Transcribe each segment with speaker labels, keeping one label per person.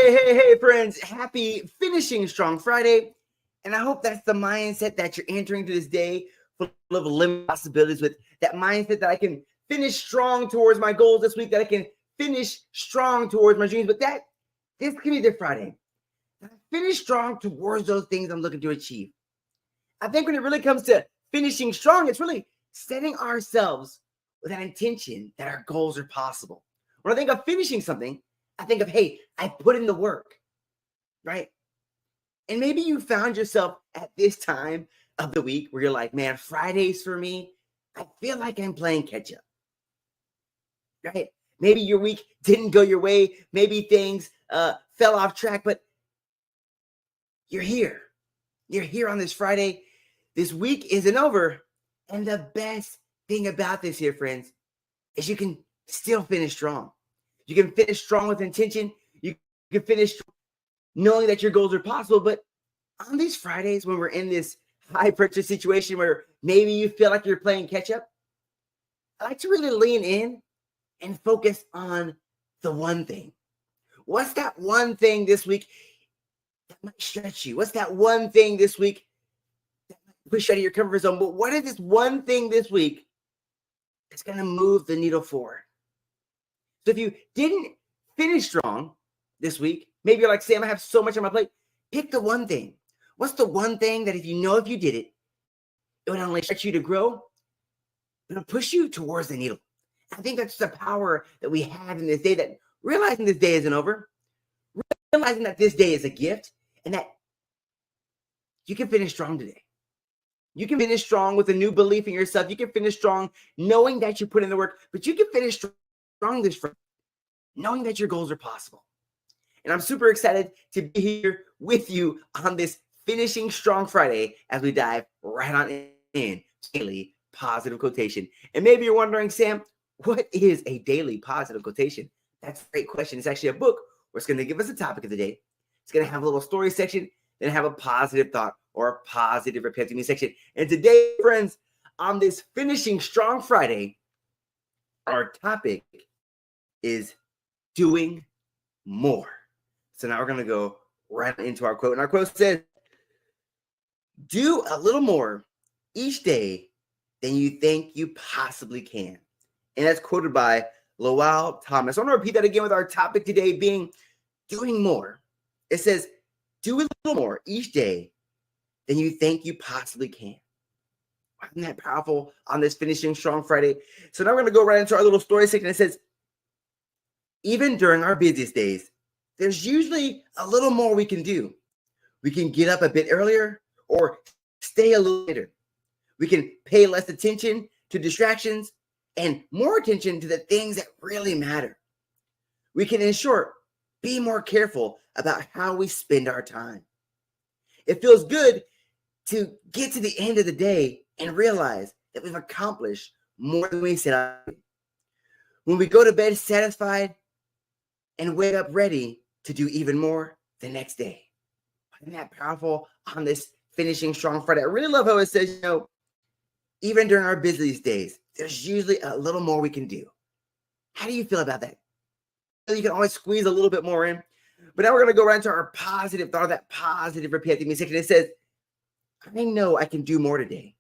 Speaker 1: Hey, friends. Happy Finishing Strong Friday. And I hope that's the mindset that you're entering to this day full of limited possibilities, with that mindset that I can finish strong towards my goals this week, that I can finish strong towards my dreams. But this can be the Friday. Finish strong towards those things I'm looking to achieve. I think when it really comes to finishing strong, it's really setting ourselves with that intention that our goals are possible. When I think of finishing something, I think of, hey, I put in the work, right? And maybe you found yourself at this time of the week where you're like, man, Fridays for me, I feel like I'm playing catch up, right? Maybe your week didn't go your way. Maybe things fell off track, but you're here. You're here on this Friday. This week isn't over. And the best thing about this here, friends, is you can still finish strong. You can finish strong with intention. You can finish knowing that your goals are possible. But on these Fridays, when we're in this high pressure situation where maybe you feel like you're playing catch up, I like to really lean in and focus on the one thing. What's that one thing this week that might stretch you? What's that one thing this week that might push you out of your comfort zone? But what is this one thing this week that's going to move the needle forward? So if you didn't finish strong this week, maybe you're like, Sam, I have so much on my plate. Pick the one thing. What's the one thing that if you did it, it would not only stretch you to grow, but it'll push you towards the needle. I think that's the power that we have in this day, that realizing this day isn't over, realizing that this day is a gift, and that you can finish strong today. You can finish strong with a new belief in yourself. You can finish strong knowing that you put in the work, but you can finish strong this Friday, knowing that your goals are possible. And I'm super excited to be here with you on this Finishing Strong Friday as we dive right on in daily positive quotation. And maybe you're wondering, Sam, what is a daily positive quotation? That's a great question. It's actually a book where it's going to give us a topic of the day. It's going to have a little story section, then have a positive thought or a positive epiphany section. And today, friends, on this Finishing Strong Friday, our topic is doing more. So now we're going to go right into our quote. And our quote says, do a little more each day than you think you possibly can. And that's quoted by Lowell Thomas. I want to repeat that again with our topic today being doing more. It says, do a little more each day than you think you possibly can. Isn't that powerful on this Finishing Strong Friday? So now we're going to go right into our little story section. It says, even during our busiest days, there's usually a little more we can do. We can get up a bit earlier or stay a little later. We can pay less attention to distractions and more attention to the things that really matter. We can, in short, be more careful about how we spend our time. It feels good to get to the end of the day and realize that we've accomplished more than we set out to do. When we go to bed satisfied and wake up ready to do even more the next day. Isn't that powerful on this Finishing Strong Friday? I really love how it says, even during our busiest days, there's usually a little more we can do. How do you feel about that? You can always squeeze a little bit more in. But now we're going to go right into our positive thought, that positive repeat section. It says, I know I can do more today.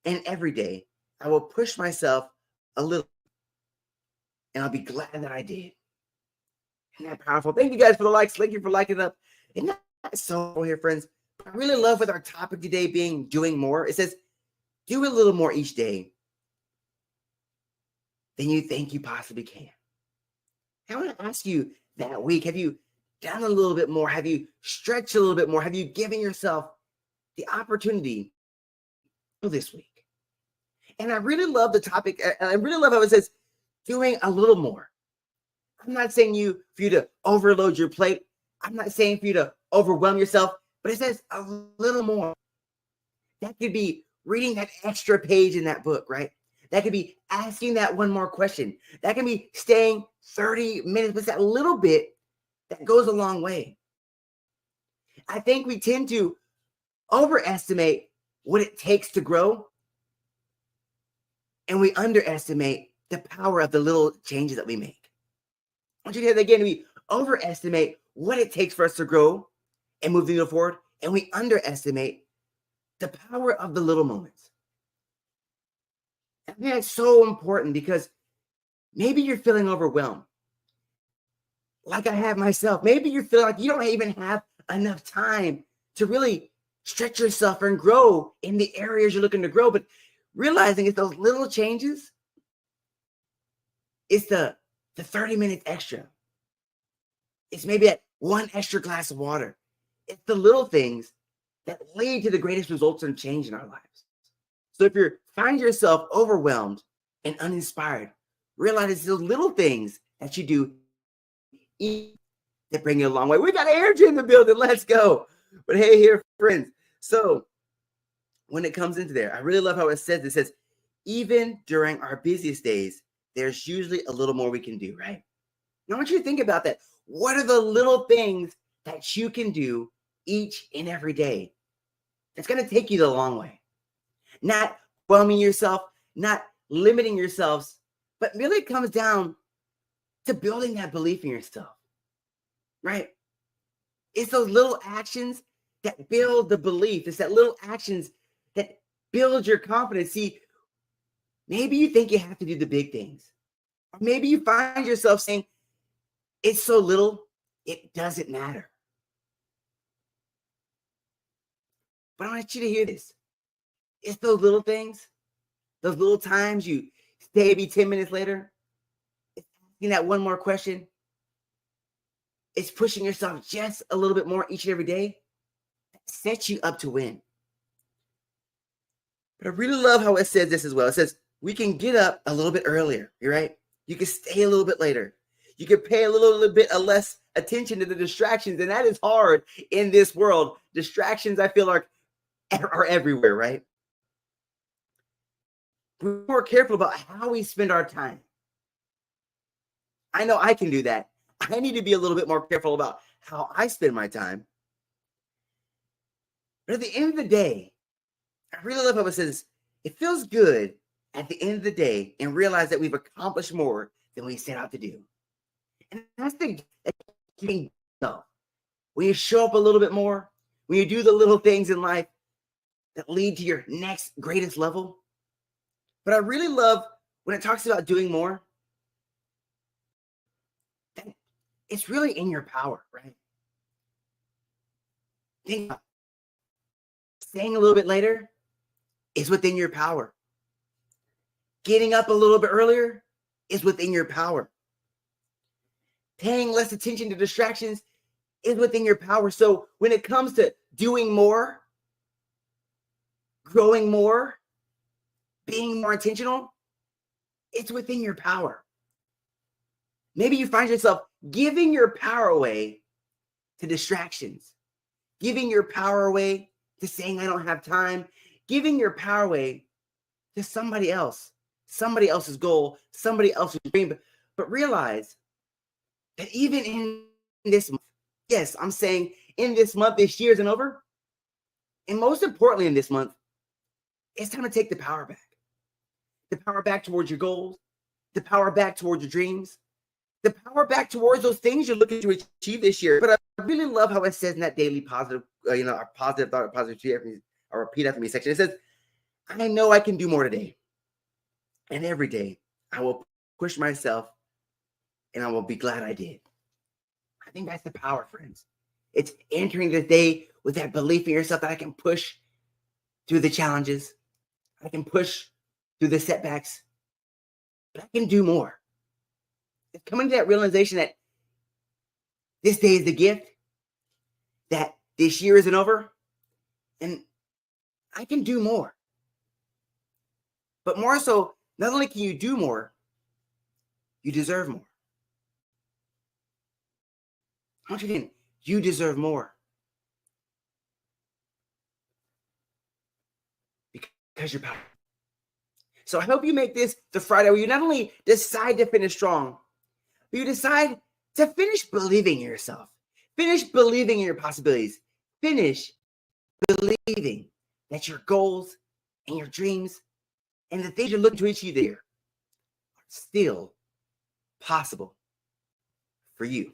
Speaker 1: And every day, I will push myself a little. And I'll be glad that I did. Isn't that powerful? Thank you guys for the likes. Thank you for liking it up. Isn't that so cool here, friends? I really love with our topic today being doing more. It says, do a little more each day than you think you possibly can. I want to ask you that week, have you done a little bit more? Have you stretched a little bit more? Have you given yourself the opportunity this week? And I really love the topic. I really love how it says doing a little more. I'm not saying for you to overload your plate. I'm not saying for you to overwhelm yourself, but it says a little more. That could be reading that extra page in that book, right? That could be asking that one more question. That can be staying 30 minutes, but it's that little bit that goes a long way. I think we tend to overestimate what it takes to grow, and we underestimate the power of the little changes that we make. I want you to hear that again. We overestimate what it takes for us to grow and move the needle forward, and we underestimate the power of the little moments. I think that's so important because maybe you're feeling overwhelmed, like I have myself. Maybe you're feeling like you don't even have enough time to really stretch yourself and grow in the areas you're looking to grow. But realizing it's those little changes, it's the 30 minutes extra. It's maybe that one extra glass of water. It's the little things that lead to the greatest results and change in our lives. So if you find yourself overwhelmed and uninspired, realize it's those little things that you do that bring you a long way. We got Andrew in the building. Let's go. But hey, here, friends. So when it comes into there, I really love how it says, even during our busiest days, there's usually a little more we can do, right? Now, I want you to think about that. What are the little things that you can do each and every day that's going to take you the long way? Not whelming yourself, not limiting yourselves, but really it comes down to building that belief in yourself, right? It's those little actions that build the belief. It's that little actions that build your confidence. See, maybe you think you have to do the big things. Or maybe you find yourself saying, it's so little, it doesn't matter. But I want you to hear this. It's those little things, those little times you stay maybe 10 minutes later, it's asking that one more question. It's pushing yourself just a little bit more each and every day. That sets you up to win. But I really love how it says this as well. It says, we can get up a little bit earlier, right? You can stay a little bit later. You can pay a little bit less attention to the distractions, and that is hard in this world. Distractions, I feel like, are everywhere, right? We're more careful about how we spend our time. I know I can do that. I need to be a little bit more careful about how I spend my time. But at the end of the day, I really love how it says, it feels good at the end of the day and realize that we've accomplished more than we set out to do. And that's the thing. When you show up a little bit more, when you do the little things in life that lead to your next greatest level. But I really love when it talks about doing more, that it's really in your power, right? Think about it. Staying a little bit later is within your power. Getting up a little bit earlier is within your power. Paying less attention to distractions is within your power. So when it comes to doing more, growing more, being more intentional, it's within your power. Maybe you find yourself giving your power away to distractions, giving your power away to saying, I don't have time, giving your power away to somebody else, somebody else's goal, somebody else's dream. But realize that even in this month, yes, I'm saying in this month, this year isn't over. And most importantly, in this month, it's time to take the power back. The power back towards your goals, the power back towards your dreams, the power back towards those things you're looking to achieve this year. But I really love how it says in that daily positive, our positive thought, positive or repeat after me section. It says, I know I can do more today. And every day I will push myself and I will be glad I did. I think that's the power, friends. It's entering the day with that belief in yourself that I can push through the challenges. I can push through the setbacks, but I can do more. It's coming to that realization that this day is the gift, that this year isn't over, and I can do more. But more so, not only can you do more, you deserve more. I want you to think, you deserve more. Because you're powerful. So I hope you make this the Friday where you not only decide to finish strong, but you decide to finish believing in yourself. Finish believing in your possibilities. Finish believing that your goals and your dreams and the things you're looking to achieve there are still possible for you.